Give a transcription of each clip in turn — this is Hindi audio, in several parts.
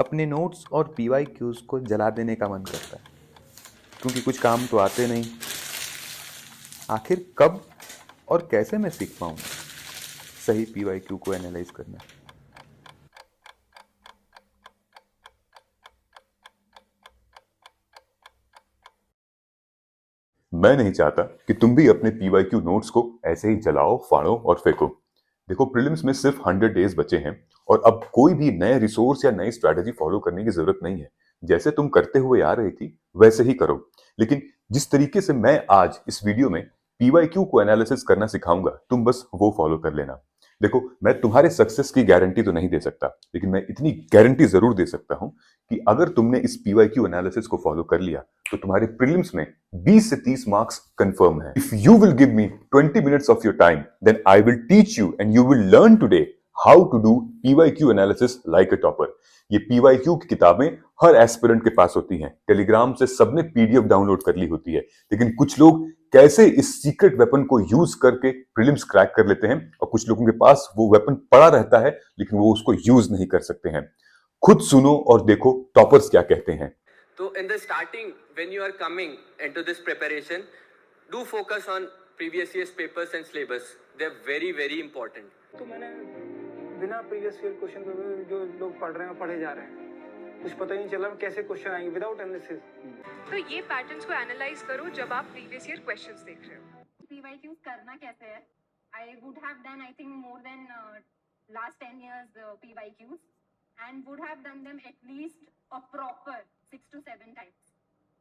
अपने नोट्स और PYQs को जला देने का मन करता है, क्योंकि कुछ काम तो आते नहीं। आखिर कब और कैसे मैं सीख पाऊंगा सही PYQ को एनालाइज करना। मैं नहीं चाहता कि तुम भी अपने PYQ नोट्स को ऐसे ही जलाओ, फाड़ो और फेंको। देखो, प्रीलिम्स में सिर्फ 100 डेज बचे हैं और अब कोई भी नए रिसोर्स या नई स्ट्रैटेजी फॉलो करने की जरूरत नहीं है। जैसे तुम करते हुए आ रही थी वैसे ही करो, लेकिन जिस तरीके से मैं आज इस वीडियो में PYQ को एनालिसिस करना सिखाऊंगा, तुम बस वो फॉलो कर लेना। देखो, मैं तुम्हारे सक्सेस की गारंटी तो नहीं दे सकता, लेकिन मैं इतनी गारंटी जरूर दे सकता हूं कि अगर तुमने इस PYQ एनालिसिस को फॉलो कर लिया तो तुम्हारे प्रीलिम्स में 20 से 30 मार्क्स कंफर्म है। If you will give me 20 minutes of your time, then I will teach you and you will learn today how to do PYQ analysis like a topper. ये PYQ की किताबें हर एस्पिरेंट के पास होती हैं। टेलीग्राम से सबने PDF डाउनलोड कर ली होती है, लेकिन कुछ लोग कैसे इस सीक्रेट वेपन को यूज करके प्रीलिम्स क्रैक कर लेते हैं, और कुछ लोगों के पास वो वेपन पड़ा रहता है लेकिन वो उसको यूज नहीं कर सकते हैं। खुद सुनो और देखो टॉपर्स क्या कहते हैं। So in the starting, when you are coming into this preparation, do focus on previous year's papers and syllabus. They're very, very important. तो मैंने बिना प्रीवियस ईयर क्वेश्चन पेपर जो लोग पढ़ रहे हैं पढ़े जा रहे हैं, कुछ पता ही नहीं चला कैसे क्वेश्चन आएंगे विदाउट एनालिसिस। तो ये पैटर्न्स को एनालाइज करो जब आप प्रीवियस ईयर क्वेश्चंस देख रहे हो। PYQs करना कैसे है? I would have done I think more than last 10 years PYQs and would have done them at least a proper 6 to 7 times.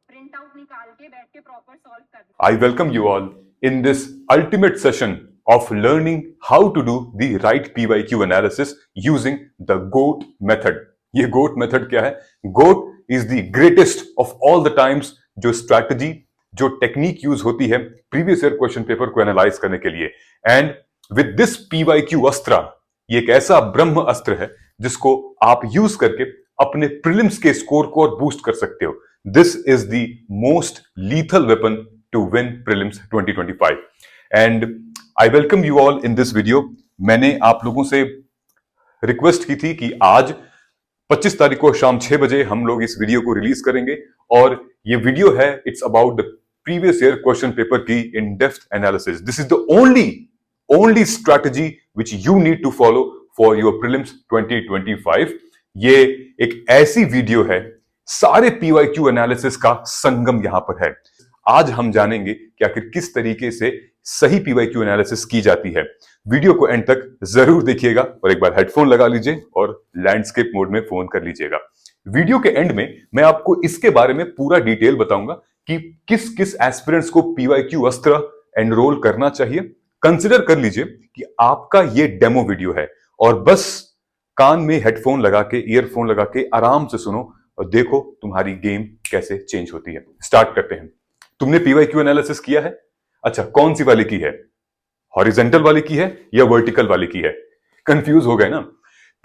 Print out निकाल के बैठ के proper solve कर। I welcome you all in this ultimate session of learning how to do the right PYQ analysis using the GOAT method. ये GOAT method क्या है? GOAT is the greatest of all the times जो strategy, जो टेक्निक यूज होती है प्रीवियस ईयर क्वेश्चन पेपर को एनालाइज करने के लिए। एंड विद दिस PYQ अस्त्र, ये एक ऐसा ब्रह्म अस्त्र है जिसको आप यूज करके अपने प्रीलिम्स के स्कोर को और बूस्ट कर सकते हो। This is the most lethal weapon to win prelims 2025 and I welcome you all in this video. मैंने आप लोगों से रिक्वेस्ट की थी कि आज 25 तारीख को शाम 6 बजे हम लोग इस वीडियो को रिलीज करेंगे, और ये वीडियो है it's about the previous year question paper की in depth analysis. This is the only strategy which you need to follow for your prelims 2025। ये एक ऐसी वीडियो है, सारे PYQ एनालिसिस का संगम यहां पर है। आज हम जानेंगे कि आखिर किस तरीके से सही PYQ एनालिसिस की जाती है। वीडियो को एंड तक जरूर देखिएगा और एक बार हेडफोन लगा लीजिए और लैंडस्केप मोड में फोन कर लीजिएगा। वीडियो के एंड में मैं आपको इसके बारे में पूरा डिटेल बताऊंगा कि किस किस एस्पिरेंट्स को PYQ अस्त्र एनरोल करना चाहिए। कंसिडर कर लीजिए कि आपका ये डेमो वीडियो है और बस कान में हेडफोन लगा के, ईयरफोन लगा के आराम से सुनो और देखो तुम्हारी गेम कैसे चेंज होती है। स्टार्ट करते हैं। तुमने PYQ एनालिसिस किया है? अच्छा, कौन सी वाली की है? हॉरिजेंटल वाली की है या वर्टिकल वाली की है? कंफ्यूज हो गए ना?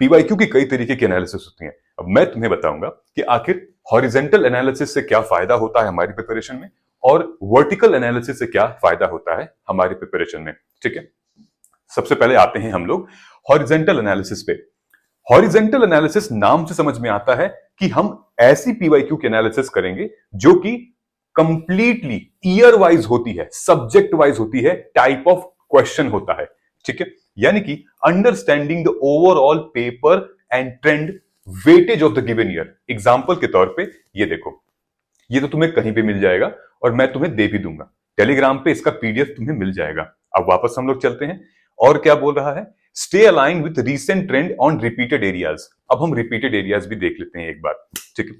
PYQ की कई तरीके की एनालिसिस होती हैं। अब मैं तुम्हें बताऊंगा कि आखिर हॉरिजेंटल एनालिसिस से क्या फायदा होता है हमारी प्रिपरेशन में और वर्टिकल एनालिसिस से क्या फायदा होता है हमारी प्रिपरेशन में। ठीक है, सबसे पहले आते हैं हम लोग हॉरिजेंटल एनालिसिस पे। हॉरिजेंटल एनालिसिस नाम से समझ में आता है कि हम ऐसी PYQ की एनालिसिस करेंगे जो कि कंप्लीटली ईयर वाइज होती है, सब्जेक्ट वाइज होती है, टाइप ऑफ क्वेश्चन होता है। ठीक है, यानी कि understanding the overall paper and trend weightage of the given year. Example के तौर पे ये देखो, ये तो तुम्हें कहीं पे मिल जाएगा और मैं तुम्हें दे भी दूंगा। टेलीग्राम पे इसका PDF तुम्हें मिल जाएगा। अब वापस हम लोग चलते हैं और क्या बोल रहा है, stay align with recent trend on repeated areas. अब हम रिपीटेड एरियाज भी देख लेते हैं एक बार। ठीक है,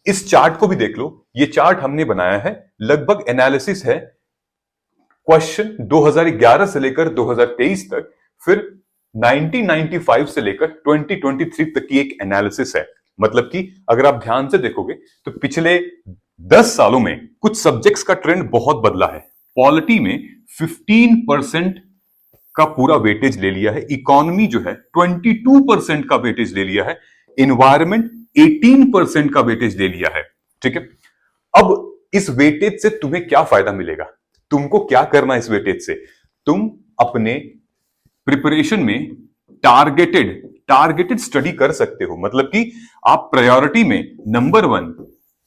इस चार्ट को भी देख लो। ये चार्ट हमने बनाया है, लगभग एनालिसिस है क्वेश्चन 2011 से लेकर 2023 तक, फिर 1995 से लेकर 2023 तक की एक एनालिसिस है। मतलब कि अगर आप ध्यान से देखोगे तो पिछले 10 सालों में कुछ सब्जेक्ट्स का ट्रेंड बहुत बदला है। पॉलिटी में 15% का पूरा वेटेज ले लिया है, इकोनॉमी जो है 22% का वेटेज ले लिया है, एनवायरमेंट 18% का वेटेज ले लिया है। ठीक है, अब इस वेटेज से तुम्हें क्या फायदा मिलेगा? तुमको क्या करना है इस वेटेज से? तुम अपने प्रिपरेशन में टारगेटेड टारगेटेड स्टडी कर सकते हो। मतलब कि आप प्रायोरिटी में नंबर 1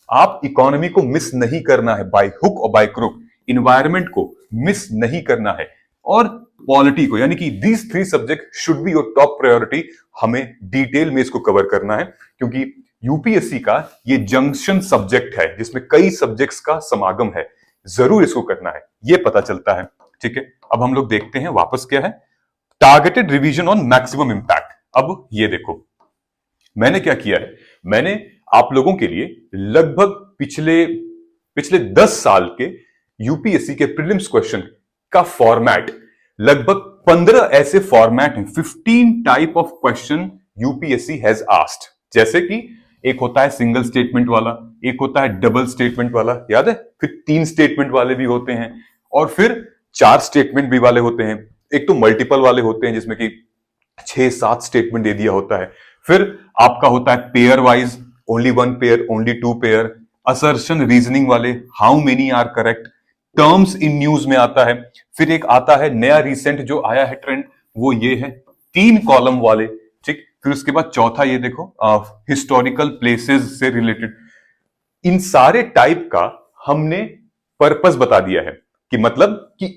आप इकोनॉमी को मिस नहीं करना है, बाय हुक और बाय क्रुक इन्वायरमेंट को मिस नहीं करना है, और पॉलिटी को, यानी कि these 3 subject should be your top priority. हमें डिटेल में इसको कवर करना है क्योंकि यूपीएससी का ये जंक्शन सब्जेक्ट है जिसमें कई सब्जेक्ट्स का समागम है, जरूर इसको करना है, ये पता चलता है। ठीक है, अब हम लोग देखते हैं वापस क्या है, targeted revision on maximum impact. अब ये देखो मैंने क्या किया है, मैंने आप लोगों के लिए लगभग पिछले 10 साल के यूपीएससी के प्रीलिम्स क्वेश्चन का फॉर्मेट, लगभग 15 ऐसे फॉर्मेट हैं, 15 type of question UPSC has asked. जैसे कि एक होता है सिंगल स्टेटमेंट वाला, एक होता है डबल स्टेटमेंट वाला, याद है, फिर 3 स्टेटमेंट वाले भी होते हैं, और फिर 4 स्टेटमेंट भी वाले होते हैं, एक तो मल्टीपल वाले होते हैं जिसमें कि 6-7 स्टेटमेंट दे दिया होता है, फिर आपका होता है pair wise, only 1 pair, only 2 pair, assertion reasoning वाले, how many are correct, terms in news में आता है, फिर एक आता है नया रिसेंट जो आया है ट्रेंड, वो ये है 3 कॉलम वाले। ठीक, फिर उसके बाद चौथा ये देखो हिस्टोरिकल प्लेसेस से रिलेटेड। इन सारे टाइप का हमने पर्पस बता दिया है कि मतलब कि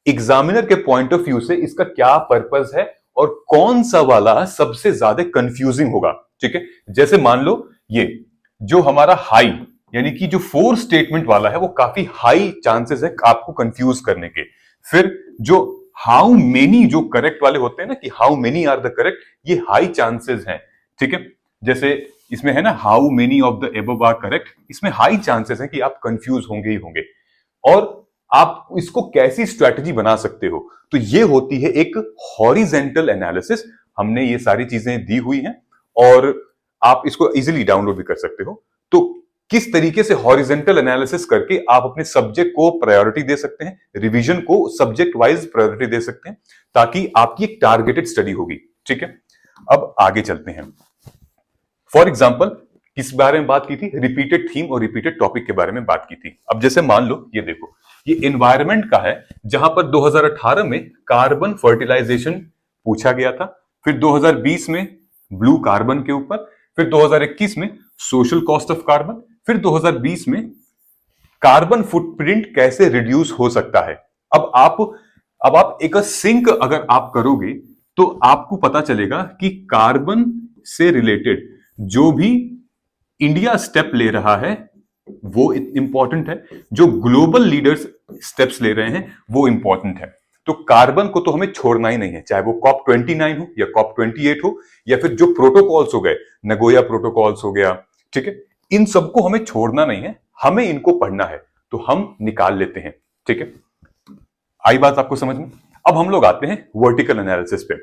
एग्जामिनर के पॉइंट ऑफ व्यू से इसका क्या पर्पस है और कौन सा वाला सबसे ज्यादा कंफ्यूजिंग होगा। ठीक है, जैसे मान लो ये जो हमारा हाई, यानी कि जो 4 स्टेटमेंट वाला है वो काफी हाई चांसेस है आपको कंफ्यूज करने के। फिर जो हाउ मेनी जो करेक्ट वाले होते हैं ना, कि how many are the correct, ये हाई चांसेस हैं। ठीक है, जैसे इसमें है ना how many of the above are correct, इसमें हाई चांसेस है कि आप कंफ्यूज होंगे ही होंगे। और आप इसको कैसी स्ट्रेटजी बना सकते हो, तो ये होती है एक हॉरिजेंटल एनालिसिस। हमने ये सारी चीजें दी हुई हैं और आप इसको इजीली डाउनलोड भी कर सकते हो। तो किस तरीके से हॉरिजेंटल एनालिसिस करके आप अपने सब्जेक्ट को प्रायोरिटी दे सकते हैं, रिवीजन को सब्जेक्ट वाइज प्रायोरिटी दे सकते हैं, ताकि आपकी एक टारगेटेड स्टडी होगी। ठीक है, अब आगे चलते हैं। फॉर एग्जाम्पल किस बारे में बात की थी, रिपीटेड थीम और रिपीटेड टॉपिक के बारे में बात की थी। अब जैसे मान लो ये देखो, ये एनवायरनमेंट का है जहां पर 2018 में कार्बन फर्टिलाइजेशन पूछा गया था, फिर 2020 में ब्लू कार्बन के ऊपर, फिर 2021 में सोशल कॉस्ट ऑफ कार्बन, फिर 2020 में कार्बन फुटप्रिंट कैसे रिड्यूस हो सकता है। अब आप एक सिंक अगर आप करोगे तो आपको पता चलेगा कि कार्बन से रिलेटेड जो भी इंडिया स्टेप ले रहा है वो इंपॉर्टेंट है, जो ग्लोबल लीडर्स स्टेप्स ले रहे हैं वो इंपॉर्टेंट है। तो कार्बन को तो हमें छोड़ना ही नहीं है, चाहे वो COP29 हो या COP28 हो या फिर जो प्रोटोकॉल्स हो गए, नगोया प्रोटोकॉल्स हो गया। ठीक है, इन सबको हमें छोड़ना नहीं है, हमें इनको पढ़ना है, तो हम निकाल लेते हैं। ठीक है, आई बात आपको समझ में। अब हम लोग आते हैं वर्टिकल एनालिसिस पे।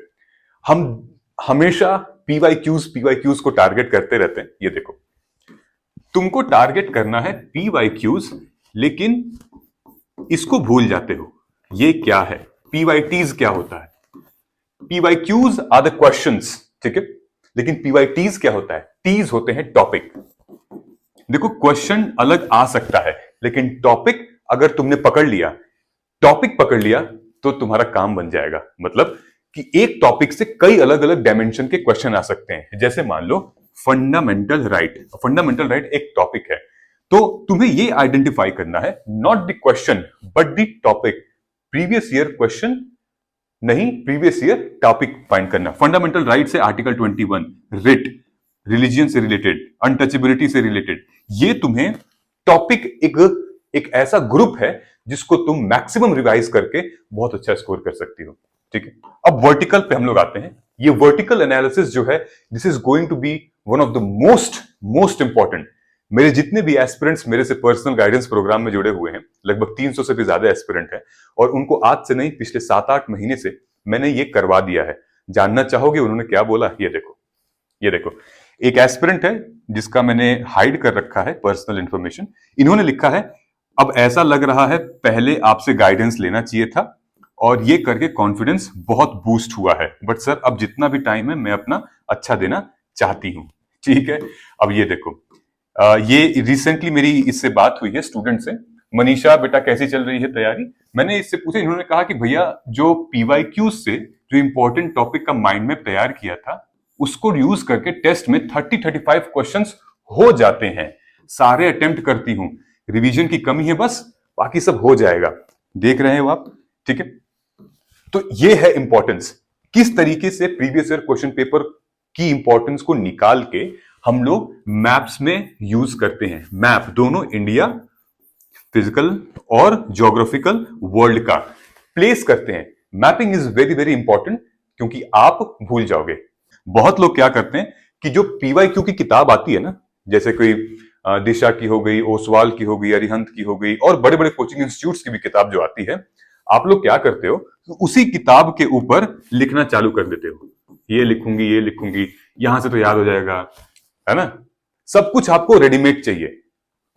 हम हमेशा पीवाईक्यूज को टारगेट करते रहते हैं। ये देखो, तुमको टारगेट करना है पीवाईक्यूज, लेकिन इसको भूल जाते हो। ये क्या है, पीवाईटीज क्या होता है? पीवाईक्यूज आर द क्वेश्चंस, ठीक है, लेकिन पीवाईटीज क्या होता है? टीज होते हैं टॉपिक। देखो, क्वेश्चन अलग आ सकता है, लेकिन टॉपिक अगर तुमने पकड़ लिया, टॉपिक पकड़ लिया, तो तुम्हारा काम बन जाएगा। मतलब कि एक टॉपिक से कई अलग अलग डायमेंशन के क्वेश्चन आ सकते हैं। जैसे मान लो फंडामेंटल राइट, फंडामेंटल राइट एक टॉपिक है, तो तुम्हें ये आइडेंटिफाई करना है, not the question but the topic. Previous year question नहीं, प्रीवियस ईयर टॉपिक फाइंड करना। फंडामेंटल राइट से आर्टिकल 21, रिट, रिलीजियन से रिलेटेड, अनटचेबिलिटी से रिलेटेड, ये तुम्हें टॉपिक एक ऐसा ग्रुप है जिसको तुम मैक्सिमम रिवाइज करके बहुत अच्छा स्कोर कर सकती हो। ठीक है, अब वर्टिकल पे हम लोग आते हैं। ये वर्टिकल एनालिसिस जो है, this is going to be one of the most important. मेरे जितने भी एस्पिरेंट्स मेरे से पर्सनल गाइडेंस प्रोग्राम में जुड़े हुए हैं, लगभग 300 से भी ज्यादा एस्पिरेंट हैं, और उनको आज से नहीं, पिछले 7-8 महीने से मैंने ये करवा दिया है। जानना चाहोगे उन्होंने क्या बोला? ये देखो, एक एस्पिरेंट है जिसका मैंने हाइड कर रखा है पर्सनल इंफॉर्मेशन। इन्होंने लिखा है, अब ऐसा लग रहा है पहले आपसे गाइडेंस लेना चाहिए था, और ये करके कॉन्फिडेंस बहुत बूस्ट हुआ है, बट सर अब जितना भी टाइम है मैं अपना अच्छा देना चाहती हूं। ठीक है, अब ये देखो, ये रिसेंटली मेरी इससे बात हुई है स्टूडेंट से, मनीषा बेटा कैसी चल रही है तैयारी? मैंने इससे पूछा, इन्होंने कहा कि भैया जो पीवाईक्यूज से जो इंपॉर्टेंट टॉपिक का माइंड मैप तैयार किया था उसको यूज करके टेस्ट में 30-35 क्वेश्चंस हो जाते हैं। सारे अटेम्प्ट करती हूं, रिवीजन की कमी है बस, बाकी सब हो जाएगा। देख रहे हो आप, ठीक है। तो ये है इंपॉर्टेंस, किस तरीके से प्रीवियस ईयर क्वेश्चन पेपर की इंपॉर्टेंस को निकाल के हम लोग मैप्स में यूज करते हैं। मैप दोनों इंडिया फिजिकल और ज्योग्राफिकल वर्ल्ड का प्लेस करते हैं। Mapping is very very important, क्योंकि आप भूल जाओगे। बहुत लोग क्या करते हैं कि जो पीवाईक्यू की किताब आती है ना, जैसे कोई दिशा की हो गई, ओसवाल की हो गई, अरिहंत की हो गई, और बड़े बड़े कोचिंग इंस्टीट्यूट्स की भी किताब जो आती है, आप लोग क्या करते हो, उसी किताब के ऊपर लिखना चालू कर देते हो। ये लिखूंगी, यहां से तो याद हो जाएगा, है ना। सब कुछ आपको रेडीमेड चाहिए,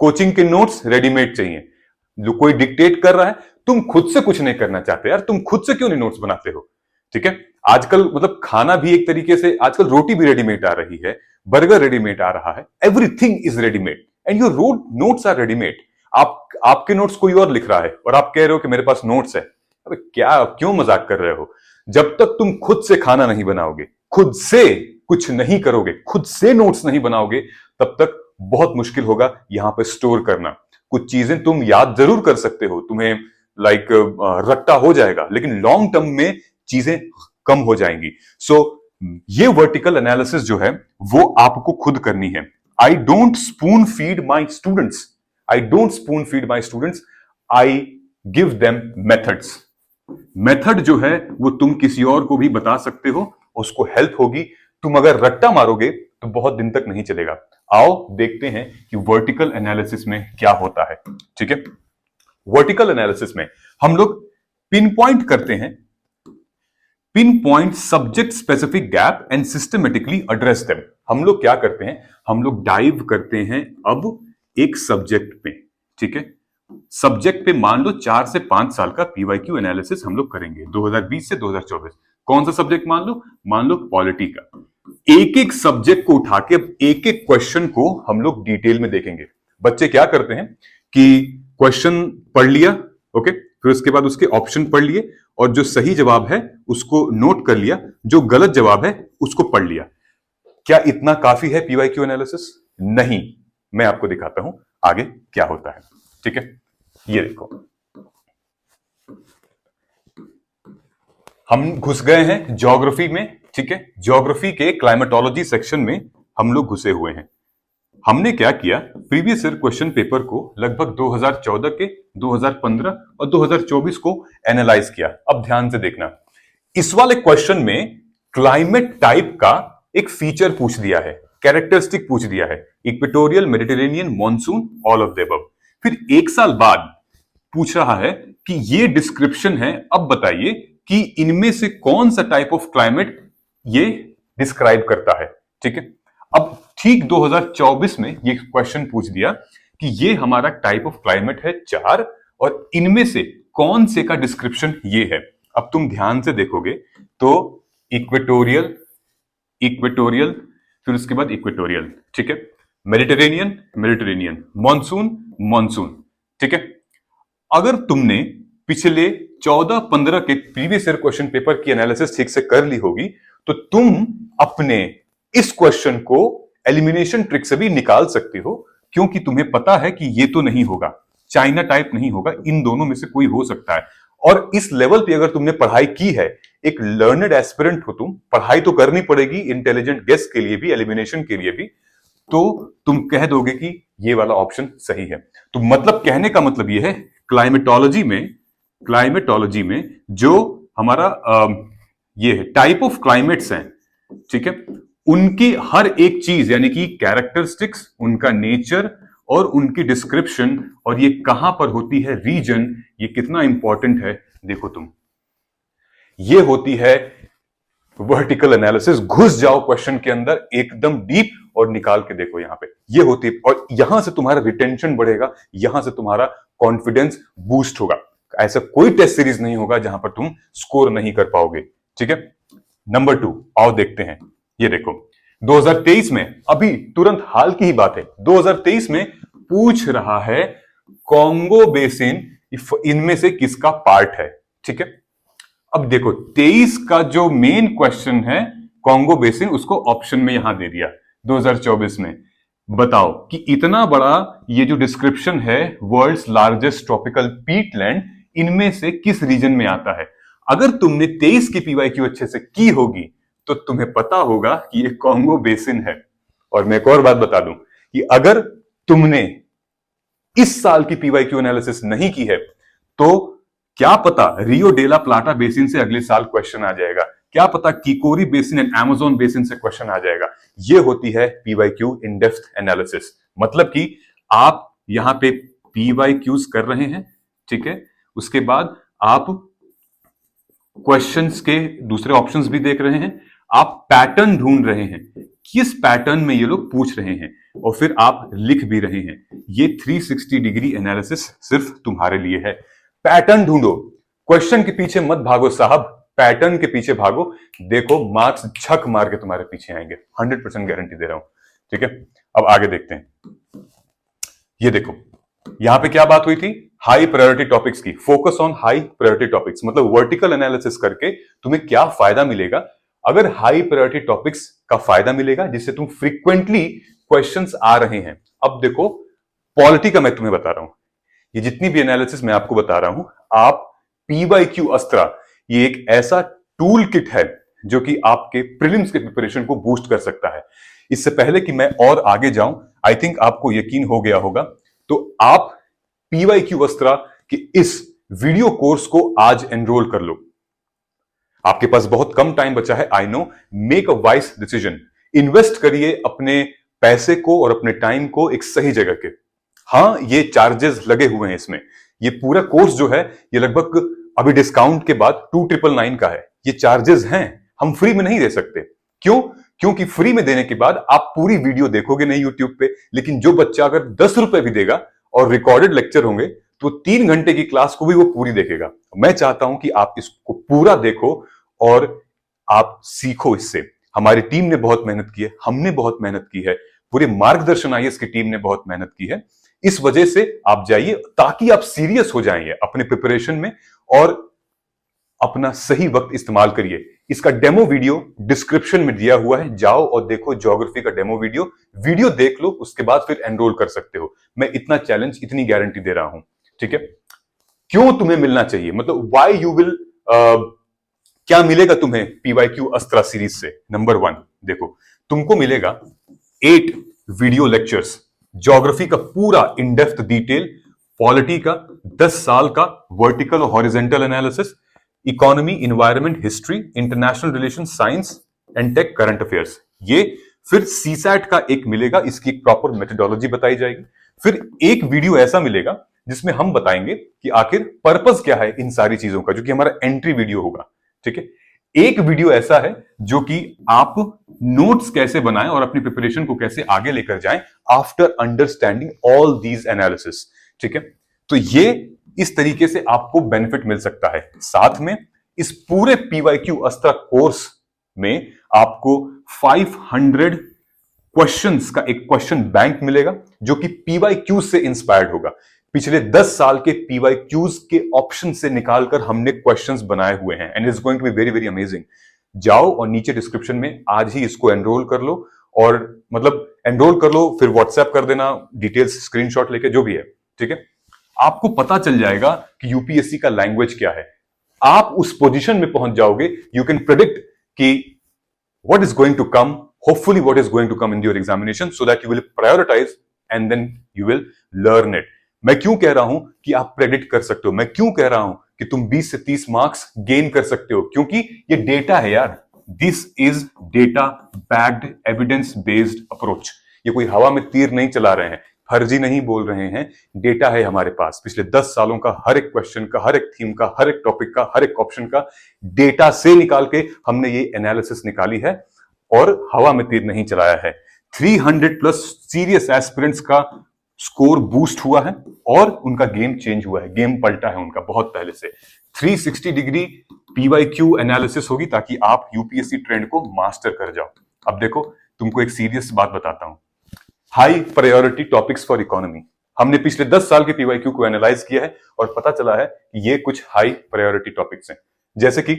कोचिंग के नोट्स रेडीमेड चाहिए। जो कोई डिक्टेट कर रहा है, तुम खुद से कुछ नहीं करना चाहते यार, तुम खुद से क्यों नहीं नोट्स बनाते हो, ठीक है। आजकल मतलब खाना भी एक तरीके से, आजकल रोटी भी रेडीमेड आ रही है, बर्गर रेडीमेड आ रहा है, everything is readymade and your notes are readymade. आपके नोट्स कोई और लिख रहा है और आप कह रहे हो कि मेरे पास नोट्स है। अबे क्या, क्यों मजाक कर रहे हो। जब तक तुम खुद से खाना नहीं बनाओगे, खुद से कुछ नहीं करोगे, खुद से नोट्स नहीं बनाओगे, तब तक बहुत मुश्किल होगा यहां पे स्टोर करना। कुछ चीजें तुम याद जरूर कर सकते हो, तुम्हें रट्टा हो जाएगा, लेकिन लॉन्ग टर्म में चीजें कम हो जाएंगी। सो ये वर्टिकल एनालिसिस जो है वो आपको खुद करनी है। I don't spoon feed my students, I give them methods. Method जो है वो तुम किसी और को भी बता सकते हो, उसको हेल्प होगी। तुम अगर रट्टा मारोगे तो बहुत दिन तक नहीं चलेगा। आओ देखते हैं कि वर्टिकल एनालिसिस में क्या होता है, ठीक है। वर्टिकल एनालिसिस में हम लोग पिन पॉइंट करते हैं, pin point subject specific gap and systematically address them. हम लोग क्या करते हैं, हम लोग डाइव करते हैं अब एक सब्जेक्ट पे, ठीक है। सब्जेक्ट पे मान लो 4 से 5 साल का पीवाईक्यू एनालिसिस हम लोग करेंगे, 2020 से 2024। कौन सा सब्जेक्ट मान लो पॉलिटी का। एक एक सब्जेक्ट को उठा के अब एक एक क्वेश्चन को हम लोग डिटेल में देखेंगे। बच्चे क्या करते हैं कि क्वेश्चन पढ़ लिया, ओके, फिर उसके बाद उसके ऑप्शन पढ़ लिए और जो सही जवाब है उसको नोट कर लिया, जो गलत जवाब है उसको पढ़ लिया। क्या इतना काफी है पीवाईक्यू एनालिसिस? नहीं, मैं आपको दिखाता हूं आगे क्या होता है, ठीक है। ये देखो, हम घुस गए हैं ज्योग्राफी में, ठीक है। ज्योग्राफी के क्लाइमेटोलॉजी सेक्शन में हम लोग घुसे हुए हैं। हमने क्या किया, प्रीवियस ईयर क्वेश्चन पेपर को लगभग 2014 के, 2015 और 2024 को एनालाइज किया। अब ध्यान से देखना, इस वाले क्वेश्चन में क्लाइमेट टाइप का एक फीचर पूछ दिया है, कैरेक्टरिस्टिक पूछ दिया है, equatorial, Mediterranean, monsoon, all of the above. फिर 1 साल बाद पूछ रहा है कि ये डिस्क्रिप्शन है, अब बताइए कि इनमें से कौन सा टाइप ऑफ क्लाइमेट ये डिस्क्राइब करता है, ठीक है। अब ठीक 2024 में ये क्वेश्चन पूछ दिया कि ये हमारा टाइप ऑफ क्लाइमेट है 4 और इनमें से कौन से का डिस्क्रिप्शन ये है। अब तुम ध्यान से देखोगे तो इक्वेटोरियल, इक्वेटोरियल, फिर उसके बाद इक्वेटोरियल, ठीक है, मेडिटेरेनियन, मेडिटेरेनियन, मॉनसून, मॉनसून, ठीक है। अगर तुमने पिछले 14-15 के प्रीवियस ईयर क्वेश्चन पेपर की एनालिसिस ठीक से कर ली होगी तो तुम अपने इस क्वेश्चन को एलिमिनेशन ट्रिक से भी निकाल सकते हो, क्योंकि तुम्हें पता है कि ये तो नहीं होगा, चाइना टाइप नहीं होगा, इन दोनों में से कोई हो सकता है। और इस लेवल पे अगर तुमने पढ़ाई की है, एक लर्नड एस्पिरेंट हो तुम, पढ़ाई तो करनी पड़ेगी इंटेलिजेंट गेस के लिए भी, एलिमिनेशन के लिए भी, तो तुम कह दोगे कि ये वाला ऑप्शन सही है। तो मतलब कहने का मतलब ये है, क्लाइमेटोलॉजी में जो हमारा ये है टाइप ऑफ क्लाइमेट्स हैं, ठीक है, उनकी हर एक चीज यानी कि कैरेक्टरिस्टिक्स, उनका नेचर और उनकी डिस्क्रिप्शन, और ये कहां पर होती है, रीजन, ये कितना इंपॉर्टेंट है। देखो तुम, ये होती है वर्टिकल एनालिसिस। घुस जाओ क्वेश्चन के अंदर एकदम डीप और निकाल के देखो, यहां पे ये होती है, और यहां से तुम्हारा रिटेंशन बढ़ेगा, यहां से तुम्हारा कॉन्फिडेंस बूस्ट होगा। ऐसा कोई टेस्ट सीरीज नहीं होगा जहां पर तुम स्कोर नहीं कर पाओगे, ठीक है। नंबर 2, आओ देखते हैं। ये देखो 2023 में, अभी तुरंत हाल की ही बात है, 2023 में पूछ रहा है कॉन्गो बेसिन इनमें से किसका पार्ट है, ठीक है। अब देखो 23 का जो मेन क्वेश्चन है कॉन्गो बेसिन उसको ऑप्शन में यहां दे दिया 2024 में। बताओ कि इतना बड़ा ये जो डिस्क्रिप्शन है वर्ल्ड्स लार्जेस्ट ट्रॉपिकल पीटलैंड, इनमें से किस रीजन में आता है? अगर तुमने 23 की पीवाईक्यू अच्छे से की होगी तो तुम्हें पता होगा कि ये कॉन्गो बेसिन है। और मैं एक और बात बता दूं कि अगर तुमने इस साल की पीवाईक्यू एनालिसिस नहीं की है तो क्या पता रियो डेला प्लाटा बेसिन से अगले साल क्वेश्चन आ जाएगा, क्या पता किकोरी बेसिन एंड अमेज़न बेसिन से क्वेश्चन आ जाएगा। ये होती है पीवाईक्यू इन डेप्थ एनालिसिस। मतलब कि आप यहां पे पीवाईक्यूज कर रहे हैं, ठीक है, उसके बाद आप क्वेश्चंस के दूसरे ऑप्शंस भी देख रहे हैं, आप पैटर्न ढूंढ रहे हैं किस पैटर्न में ये लोग पूछ रहे हैं, और फिर आप लिख भी रहे हैं। ये 360 डिग्री एनालिसिस सिर्फ तुम्हारे लिए है। पैटर्न ढूंढो, क्वेश्चन के पीछे मत भागो साहब, पैटर्न के पीछे भागो। देखो मार्क्स झक मार के तुम्हारे पीछे आएंगे, 100% गारंटी दे रहा हूं, ठीक है। अब आगे देखते हैं। ये देखो यहां पे क्या बात हुई थी, हाई प्रायोरिटी टॉपिक्स की। Focus on high priority topics, मतलब वर्टिकल एनालिसिस करके तुम्हें क्या फायदा मिलेगा। अगर हाई प्रायोरिटी टॉपिक्स का फायदा मिलेगा जिससे तुम फ्रीक्वेंटली क्वेश्चंस आ रहे हैं। अब देखो पॉलिटी का मैं तुम्हें बता रहा हूं, ये जितनी भी एनालिसिस मैं आपको बता रहा हूं, आप पीवाईक्यू अस्त्रा ये एक ऐसा टूल किट है जो कि आपके प्रीलिम्स के प्रिपरेशन को बूस्ट कर सकता है। इससे पहले कि मैं और आगे जाऊं, आई थिंक आपको यकीन हो गया होगा, तो आप पीवाईक्यू अस्त्रा के इस वीडियो कोर्स को आज एनरोल कर लो। आपके पास बहुत कम टाइम बचा है, I know. Make a wise decision, invest करिए अपने पैसे को और अपने टाइम को एक सही जगह के। हाँ, ये चार्जेस लगे हुए हैं इसमें। ये पूरा कोर्स जो है ये लगभग अभी डिस्काउंट के बाद 2999 का है। ये चार्जेस हैं, हम फ्री में नहीं दे सकते। क्यों? क्योंकि फ्री में देने के बाद आप पूरी वीडियो देखोगे नहीं यूट्यूब पे, लेकिन जो बच्चा अगर 10 रुपए भी देगा और रिकॉर्डेड लेक्चर होंगे तो 3 घंटे की क्लास को भी वो पूरी देखेगा। मैं चाहता हूं कि आप इसको पूरा देखो और आप सीखो इससे। हमारी टीम ने बहुत मेहनत की है, हमने बहुत मेहनत की है, पूरे मार्गदर्शन आईएएस की टीम ने बहुत मेहनत की है। इस वजह से आप जाइए ताकि आप सीरियस हो जाएंगे अपने प्रिपरेशन में और अपना सही वक्त इस्तेमाल करिए। इसका डेमो वीडियो डिस्क्रिप्शन में दिया हुआ है, जाओ और देखो ज्योग्राफी का डेमो वीडियो देख लो, उसके बाद फिर एनरोल कर सकते हो। मैं इतना चैलेंज, इतनी गारंटी दे रहा हूं, ठीक है। क्यों तुम्हें मिलना चाहिए, मतलब व्हाई यू विल, क्या मिलेगा तुम्हें पीवाईक्यू अस्त्रा सीरीज से? नंबर 1 देखो, तुमको मिलेगा 8 वीडियो लेक्चर्स, ज्योग्राफी का पूरा इन डेप्थ डिटेल, पॉलिटी का 10 साल का वर्टिकल और horizontal analysis, economy, environment, history, international relation, science and tech, current affairs. ये फिर सीसैट का एक मिलेगा, इसकी एक प्रॉपर मेथोडोलॉजी बताई जाएगी। फिर एक वीडियो ऐसा मिलेगा जिसमें हम बताएंगे कि आखिर पर्पस क्या है इन सारी चीजों का, जो कि हमारा एंट्री वीडियो होगा, ठीक है। एक वीडियो ऐसा है जो कि आप नोट्स कैसे बनाएं और अपनी प्रिपरेशन को कैसे आगे लेकर जाएं after understanding all these analysis, ठीक है। तो ये इस तरीके से आपको बेनिफिट मिल सकता है। साथ में इस पूरे पीवाईक्यू अस्त्रा कोर्स में आपको 500 क्वेश्चंस का एक क्वेश्चन बैंक मिलेगा जो कि पीवाईक्यू से इंस्पायर्ड होगा। पिछले 10 साल के पीवाईक्यूज के ऑप्शन से निकालकर हमने क्वेश्चंस बनाए हुए हैं and it's going to be very very amazing. जाओ और नीचे डिस्क्रिप्शन में आज ही इसको एनरोल कर लो, और मतलब एनरोल कर लो, फिर व्हाट्सएप कर देना डिटेल्स, स्क्रीनशॉट लेके, जो भी है, ठीक है। आपको पता चल जाएगा कि यूपीएससी का लैंग्वेज क्या है। आप उस पोजीशन में पहुंच जाओगे, यू कैन प्रेडिक्ट कि what is going to come, hopefully what is going to come in your examination, so that you will prioritize and then you will learn it. मैं क्यों कह रहा हूं कि आप प्रेडिक्ट कर सकते हो, मैं क्यों कह रहा हूं कि तुम 20 से 30 मार्क्स गेन कर सकते हो, क्योंकि ये डेटा है यार। This is data backed, evidence based approach. ये कोई हवा में तीर नहीं चला रहे हैं, फर्जी नहीं बोल रहे हैं, डेटा है हमारे पास। पिछले 10 सालों का हर एक क्वेश्चन का, हर एक थीम का, हर एक टॉपिक का, हर एक ऑप्शन का डेटा से निकाल के हमने ये एनालिसिस निकाली है और हवा में तीर नहीं चलाया है। 300 प्लस सीरियस एस्पिरेंट्स का स्कोर बूस्ट हुआ है और उनका गेम चेंज हुआ है, गेम पलटा है उनका बहुत पहले से। 360 डिग्री पीवाईक्यू एनालिसिस होगी ताकि आप यूपीएससी ट्रेंड को मास्टर कर जाओ। अब देखो, तुमको एक सीरियस बात बताता हूं। High priority topics for economy, हमने पिछले 10 साल के पीवाईक्यू को एनालाइज किया है और पता चला है कि ये कुछ हाई प्रायोरिटी टॉपिक्स हैं। जैसे कि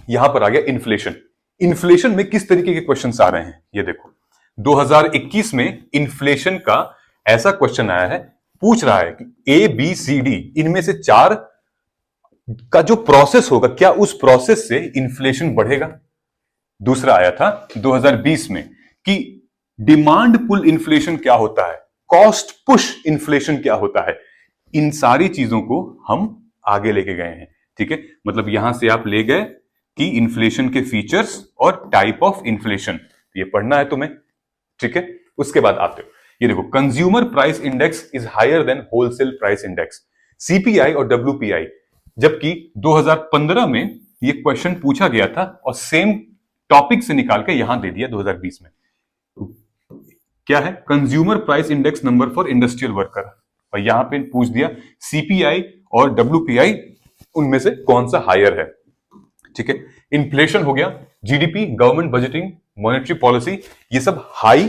यहां पर आ गया इन्फ्लेशन। इन्फ्लेशन में किस तरीके के क्वेश्चंस आ रहे हैं ये देखो। 2021 में इन्फ्लेशन का ऐसा क्वेश्चन आया है, पूछ रहा है कि ए बी सी डी इनमें से 4 का जो प्रोसेस होगा, क्या उस प्रोसेस से इन्फ्लेशन बढ़ेगा। दूसरा आया था 2020 में कि डिमांड पुल इन्फ्लेशन क्या होता है, कॉस्ट पुश इन्फ्लेशन क्या होता है। इन सारी चीजों को हम आगे लेके गए हैं, ठीक है। मतलब यहां से आप ले गए कि इन्फ्लेशन के फीचर्स और टाइप ऑफ इन्फ्लेशन, ये पढ़ना है तुम्हें, ठीक है। उसके बाद आते हो, ये देखो, consumer price index is higher than wholesale price index, CPI और डब्ल्यूपीआई। जबकि 2015 में ये क्वेश्चन पूछा गया था और सेम टॉपिक से निकाल के यहां दे दिया 2020 में। क्या है, consumer price index number for industrial worker, और यहां पे पूछ दिया सीपीआई और डब्ल्यूपीआई उनमें से कौन सा हायर है, ठीक है। इन्फ्लेशन हो गया, GDP, government budgeting, monetary policy, ये सब हाई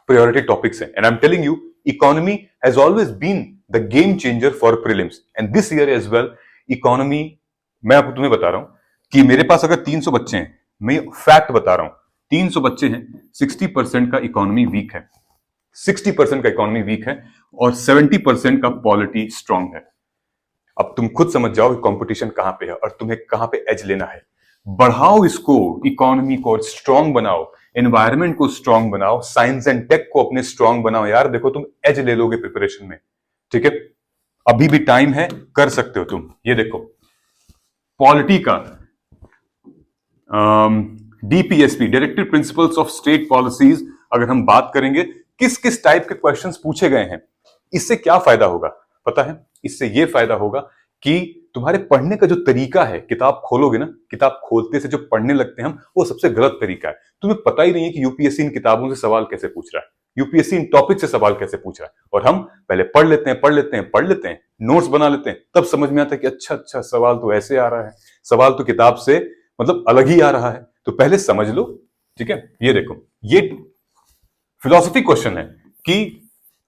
प्रायोरिटी टॉपिक्स हैं। And I am telling you, economy has always been the game changer for prelims and this year as well. Economy, मैं आपको तुम्हें बता रहा हूं कि मेरे पास अगर 300 बच्चे हैं, मैं फैक्ट बता रहा हूं, 300 बच्चे हैं, 60% का इकोनॉमी वीक है, 60% का इकोनॉमी वीक है और 70% का पॉलिटी स्ट्रांग है। अब तुम खुद समझ जाओ कंपटीशन कहां पे है और तुम्हें कहां पे एज लेना है। बढ़ाओ इसको, इकोनॉमी को स्ट्रांग बनाओ, एनवायरनमेंट को स्ट्रांग बनाओ, साइंस एंड टेक को अपने स्ट्रांग बनाओ। यार देखो, तुम एज ले लोगे प्रिपरेशन में, ठीक है। अभी भी टाइम है, कर सकते हो तुम। ये देखो, पॉलिटी का DPSP, directive principles of state policies, अगर हम बात करेंगे किस किस टाइप के क्वेश्चंस पूछे गए हैं, इससे क्या फायदा होगा पता है। इससे यह फायदा होगा कि तुम्हारे पढ़ने का जो तरीका है, किताब खोलोगे ना, किताब खोलते से जो पढ़ने लगते हैं हम, वो सबसे गलत तरीका है। तुम्हें पता ही नहीं है कि यूपीएससी इन किताबों से सवाल कैसे पूछ रहा है, यूपीएससी इन टॉपिक से सवाल कैसे पूछ रहा है, और हम पहले पढ़ लेते हैं, नोट्स बना लेते हैं, तब समझ में आता है कि अच्छा सवाल तो ऐसे आ रहा है, सवाल तो किताब से मतलब अलग ही आ रहा है। तो पहले समझ लो, ठीक है। ये देखो, ये फिलॉसफी क्वेश्चन है कि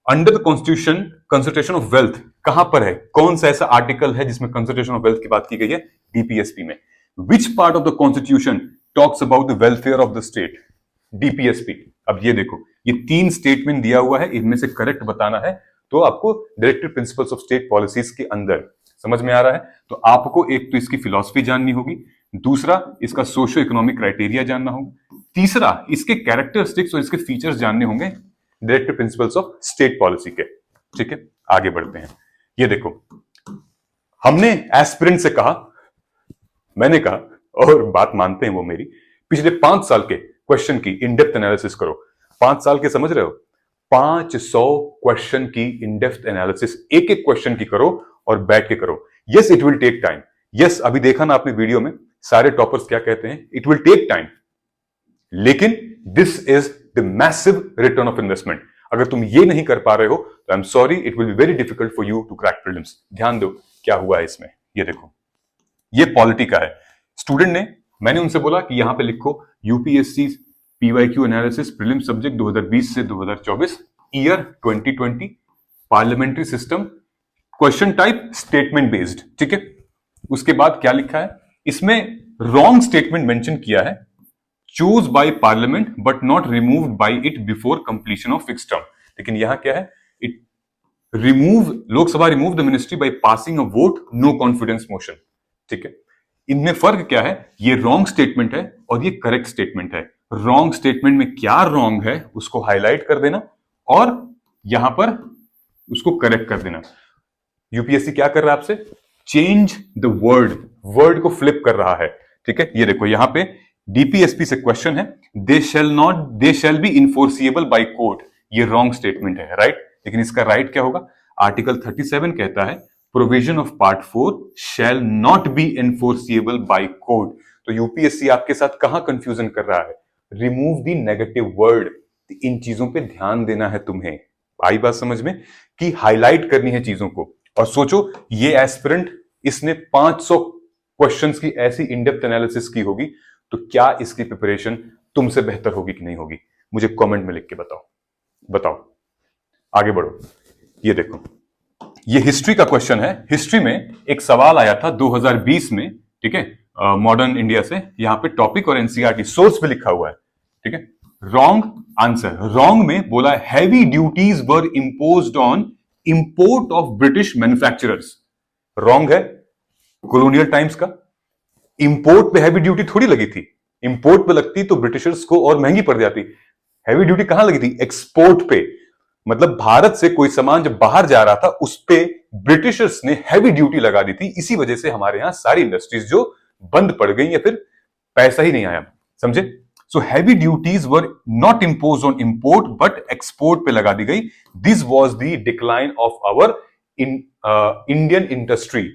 under the constitution concentration of wealth कहां पर है, कौन सा ऐसा आर्टिकल है जिसमें कंसंट्रेशन ऑफ वेल्थ की बात की गई है, डीपीएसपी में। Which part of the constitution talks about the welfare of the state, DPSP. अब ये देखो, ये 3 स्टेटमेंट दिया हुआ है, इनमें से करेक्ट बताना है, तो आपको directive principles of state policies के अंदर समझ में आ रहा है। तो आपको एक तो इसकी फिलॉसफी जाननी होगी, दूसरा इसका सोशो इकोनॉमिक क्राइटेरिया जानना होगा, तीसरा इसके कैरेक्टरिस्टिक्स और इसके फीचर्स जानने होंगे directive principles of state policy के, ठीक है। आगे बढ़ते हैं। ये देखो, हमने एस्पिरेंट से कहा, मैंने कहा, और बात मानते हैं वो मेरी, पिछले 5 साल के क्वेश्चन की इनडेप्थ एनालिसिस करो। 5 साल के समझ रहे हो, 500 क्वेश्चन की इनडेप्थ एनालिसिस, एक एक क्वेश्चन की करो और बैठ के करो। Yes, it will take time. Yes, अभी देखा ना आपने वीडियो में सारे टॉपर्स क्या कहते हैं, इट विल टेक टाइम, लेकिन this is the massive return of investment. अगर तुम ये नहीं कर पा रहे हो तो I am sorry, it will be very difficult for you to crack prelims. ध्यान दो क्या हुआ है इसमें। ये देखो, ये पॉलिटी का है। स्टूडेंट ने, मैंने उनसे बोला कि यहां पे लिखो UPSC PYQ analysis prelim subject 2020 से 2024, year 2020, parliamentary system, question type statement based, ठीक है। उसके बाद क्या लिखा है इसमें, रॉन्ग स्टेटमेंट मेंशन किया है, choose by parliament but not removed by it before completion of fixed term. लेकिन यहां क्या है, it remove, Lok Sabha remove the ministry by passing a vote no confidence motion, ठीक है। इनमें फर्क क्या है, ये रॉन्ग स्टेटमेंट है और ये करेक्ट स्टेटमेंट है। रॉन्ग स्टेटमेंट में क्या रॉन्ग है उसको हाईलाइट कर देना और यहां पर उसको करेक्ट कर देना। यूपीएससी क्या कर रहा है आपसे, चेंज द वर्ड को फ्लिप कर रहा है, ठीक है। ये देखो, यहां पे डीपीएसपी से क्वेश्चन है, they shall be enforceable by court, ये रॉन्ग स्टेटमेंट है, राइट। लेकिन इसका राइट क्या होगा, आर्टिकल 37 कहता है provision of part 4 shall not be enforceable by court. तो यूपीएससी आपके साथ कहां कंफ्यूजन कर रहा है, रिमूव द नेगेटिव वर्ड। इन चीजों पे ध्यान देना है तुम्हें, आई बात समझ में, कि हाईलाइट करनी है चीजों को। और सोचो, ये एस्पिरेंट, इसने 500 क्वेश्चंस की ऐसी इनडेप्थ एनालिसिस की होगी, तो क्या इसकी प्रिपरेशन तुमसे बेहतर होगी कि नहीं होगी, मुझे कमेंट में लिख के बताओ। आगे बढ़ो। ये देखो, ये हिस्ट्री का क्वेश्चन है। हिस्ट्री में एक सवाल आया था 2020 में, ठीक है, मॉडर्न इंडिया से, यहां पे टॉपिक और एनसीईआरटी सोर्स पे लिखा हुआ है, ठीक है। रॉन्ग आंसर, रॉन्ग में बोला heavy duties were imposed on import of British manufacturers. Wrong है, कॉलोनियल टाइम्स का इंपोर्ट पे हैवी ड्यूटी थोड़ी लगी थी, इंपोर्ट पे लगती तो ब्रिटिशर्स को और महंगी पड़ जाती। हैवी ड्यूटी कहां लगी थी? एक्सपोर्ट पे, मतलब भारत से कोई सामान जब बाहर जा रहा था उस पे ब्रिटिशर्स ने हैवी ड्यूटी लगा दी थी। इसी वजह से हमारे यहां सारी इंडस्ट्रीज जो बंद पड़ गई या फिर पैसा ही नहीं आया, समझे। So heavy duties were not impose on import but export पे लगा दी गई। This was the decline of our Indian industry.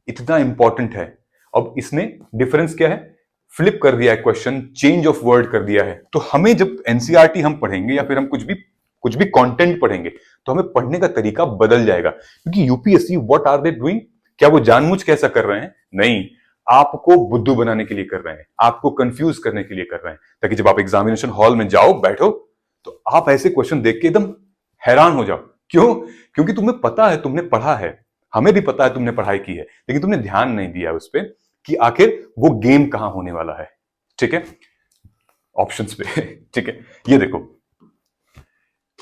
इतना इंपॉर्टेंट है। अब इसने डिफरेंस क्या है? फ्लिप कर दिया है क्वेश्चन, चेंज ऑफ वर्ड कर दिया है। तो हमें जब एनसीईआरटी हम पढ़ेंगे या फिर हम कुछ भी कंटेंट पढ़ेंगे तो हमें पढ़ने का तरीका बदल जाएगा, क्योंकि UPSC what are they doing? क्या वो जानबूझ के ऐसा कर रहे हैं? नहीं, आपको बुद्धू बनाने के लिए कर रहे हैं, आपको कंफ्यूज करने के लिए कर रहे हैं, ताकि जब आप एग्जामिनेशन हॉल में जाओ, बैठो, तो आप ऐसे क्वेश्चन देख के एकदम हैरान हो जाओ। क्यों? क्योंकि तुम्हें पता है, तुमने पढ़ा है, हमें भी पता है तुमने पढ़ाई की है, लेकिन तुमने ध्यान नहीं दिया उस पर कि आखिर वो गेम कहां होने वाला है। ठीक है, ऑप्शंस पे ठीक है, ये देखो,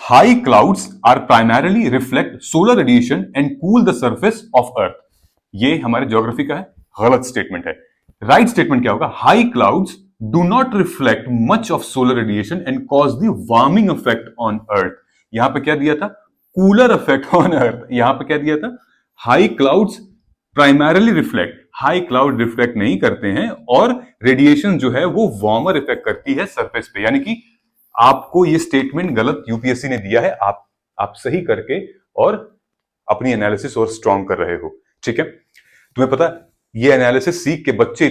high clouds are primarily reflect solar radiation and cool the surface of earth. ये हमारे ज्योग्राफी का है, गलत स्टेटमेंट है। राइट स्टेटमेंट क्या होगा? High clouds do not reflect much of solar radiation and cause the warming effect on earth. यहां पे क्या दिया था? Cooler effect on earth. यहां पे क्या दिया था? High clouds primarily reflect, high cloud reflect नहीं करते हैं और रेडिएशन जो है वो वार्मर इफेक्ट करती है सरफेस पे। यानी कि आपको ये स्टेटमेंट गलत यूपीएससी ने दिया है, आप सही करके और अपनी एनालिसिस और स्ट्रांग कर रहे हो। ठीक है, तुम्हें पता है ये एनालिसिस सीख के बच्चे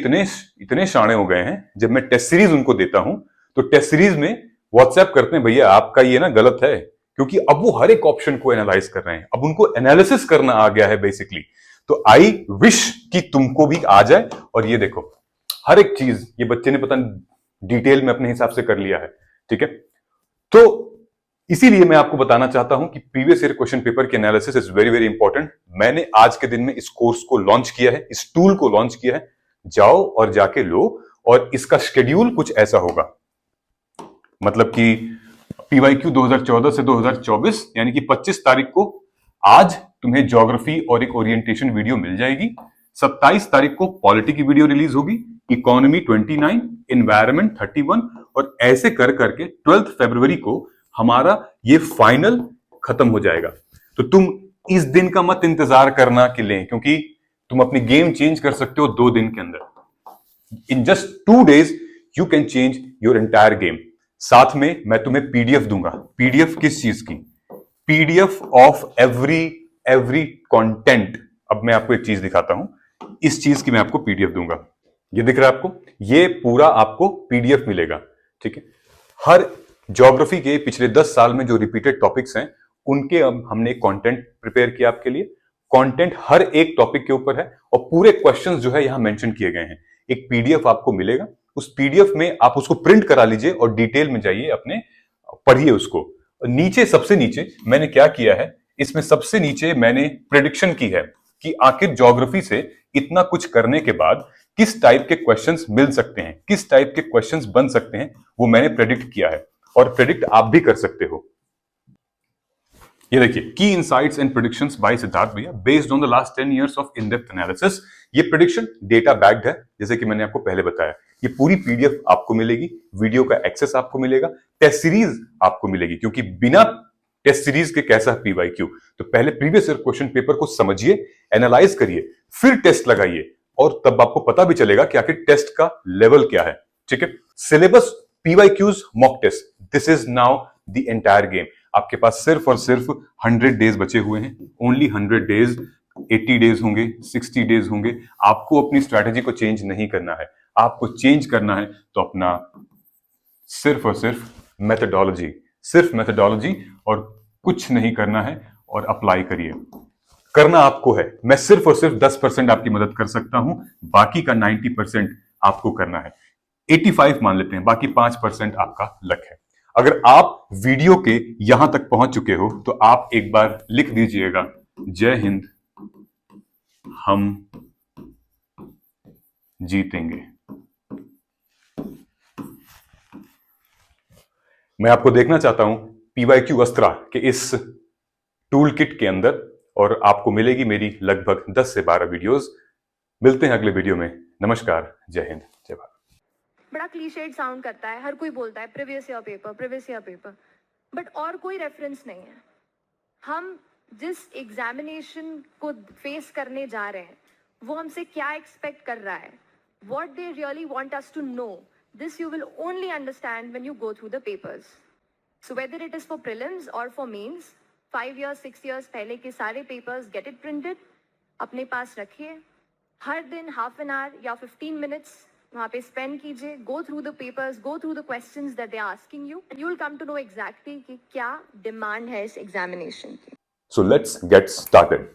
इतने शाणे हो गए हैं, जब मैं टेस्ट सीरीज उनको देता हूं तो टेस्ट सीरीज में व्हाट्सएप करते हैं, भैया आपका ये ना गलत है, क्योंकि अब वो हर एक ऑप्शन को एनालाइज कर रहे हैं, अब उनको एनालिसिस करना आ गया है बेसिकली। तो आई विश कि तुमको भी आ जाए। और ये देखो, हर एक चीज ये बच्चे ने पता डिटेल में अपने हिसाब से कर लिया है। ठीक है, तो इसीलिए मैं आपको बताना चाहता हूं कि प्रीवियस ईयर क्वेश्चन पेपर की analysis is very very important. मैंने आज के दिन में इस कोर्स को लॉन्च किया है, इस टूल को लॉन्च किया है, जाओ और जाके लो। और इसका शेड्यूल कुछ ऐसा होगा, मतलब कि पीवाईक्यू 2014 से 2024 यानी कि 25 तारीख को आज तुम्हें ज्योग्राफी और एक ओरिएंटेशन वीडियो मिल जाएगी। 27 तारीख को पॉलिटी की वीडियो रिलीज होगी, इकोनॉमी 29, एनवायरमेंट 31, और ऐसे कर करके 12 फरवरी को हमारा ये फाइनल खत्म हो जाएगा। तो तुम इस दिन का मत इंतजार करना कि लें, क्योंकि तुम अपनी गेम चेंज कर सकते हो 2 दिन के अंदर। In just 2 days you can change your entire game. साथ में मैं तुम्हें पीडीएफ दूंगा। पीडीएफ किस चीज की? PDF of every content. अब मैं आपको एक चीज दिखाता हूं, इस चीज की मैं आपको पीडीएफ दूंगा। ये दिख रहा है आपको? ये पूरा आपको पीडीएफ मिलेगा। ठीक है, हर ज्योग्राफी के पिछले 10 साल में जो रिपीटेड टॉपिक्स हैं उनके अब हमने कंटेंट प्रिपेयर किया आपके लिए। कंटेंट हर एक टॉपिक के ऊपर है और पूरे क्वेश्चंस जो है यहां मेंशन किए गए हैं। एक पीडीएफ आपको मिलेगा, उस पीडीएफ में आप उसको प्रिंट करा लीजिए और डिटेल में जाइए, अपने पढ़िए उसको। नीचे सबसे नीचे मैंने क्या किया है, इसमें सबसे नीचे मैंने प्रेडिक्शन की है कि आखिर ज्योग्राफी से इतना कुछ करने के बाद किस टाइप के क्वेश्चंस मिल सकते हैं, किस टाइप के क्वेश्चंस बन सकते हैं, वो मैंने प्रेडिक्ट किया है। और प्रेडिक्ट आप भी कर सकते हो। ये देखिए, की insights and predictions by Siddharth भैया based on the last 10 years of in depth analysis. ये प्रेडिक्शन डेटा बैक्ड है, जैसे कि मैंने आपको पहले बताया। ये पूरी पीडीएफ आपको मिलेगी, वीडियो का एक्सेस आपको मिलेगा, टेस्ट सीरीज आपको मिलेगी, क्योंकि बिना टेस्ट सीरीज के कैसा पीवाईक्यू। तो पहले प्रीवियस ईयर क्वेश्चन पेपर को समझिए, एनालाइज करिए, फिर टेस्ट लगाइए, और तब आपको पता भी चलेगा कि आखिर टेस्ट का लेवल क्या है। ठीक है, syllabus PYQs mock test, this is now the entire game. आपके पास सिर्फ और सिर्फ 100 days बचे हुए हैं, ओनली 100 days। 80 days होंगे, 60 days होंगे। आपको अपनी स्ट्रैटेजी को चेंज नहीं करना है, आपको चेंज करना है तो अपना सिर्फ और सिर्फ मेथडोलॉजी, सिर्फ मेथडोलॉजी और कुछ नहीं करना है, और अप्लाई करिए। करना आपको है, मैं सिर्फ और सिर्फ 10% आपकी मदद कर सकता हूं, बाकी का 90% आपको करना है। 85 मान लेते हैं, बाकी 5% आपका लक है। अगर आप वीडियो के यहां तक पहुंच चुके हो तो आप एक बार लिख दीजिएगा, जय हिंद, हम जीतेंगे। मैं आपको देखना चाहता हूं PYQ अस्त्रा के इस टूल किट के अंदर, और आपको मिलेगी मेरी लगभग 10 से 12 वीडियोस। मिलते हैं अगले वीडियो में। नमस्कार, जय हिंद, जय भारत। बड़ा क्लीशेड साउंड करता है, हर कोई बोलता है प्रीवियस ईयर पेपर, बट और कोई रेफरेंस नहीं है। हम जिस एग्जामिनेशन को फेस करने जा रहे हैं वो हमसे क्या एक्सपेक्ट कर रहा है, what they really want us to know, this you will only understand when you go through the papers. So whether it is for prelims or for mains, 5 years 6 years पहले के सारे papers get it printed, अपने पास रखिए, हर दिन half an hour या 15 minutes वहाँ पे spend कीजिए, go through the papers, go through the questions that they are asking you, and you will come to know exactly कि क्या demand है इस examination की. So let's get started.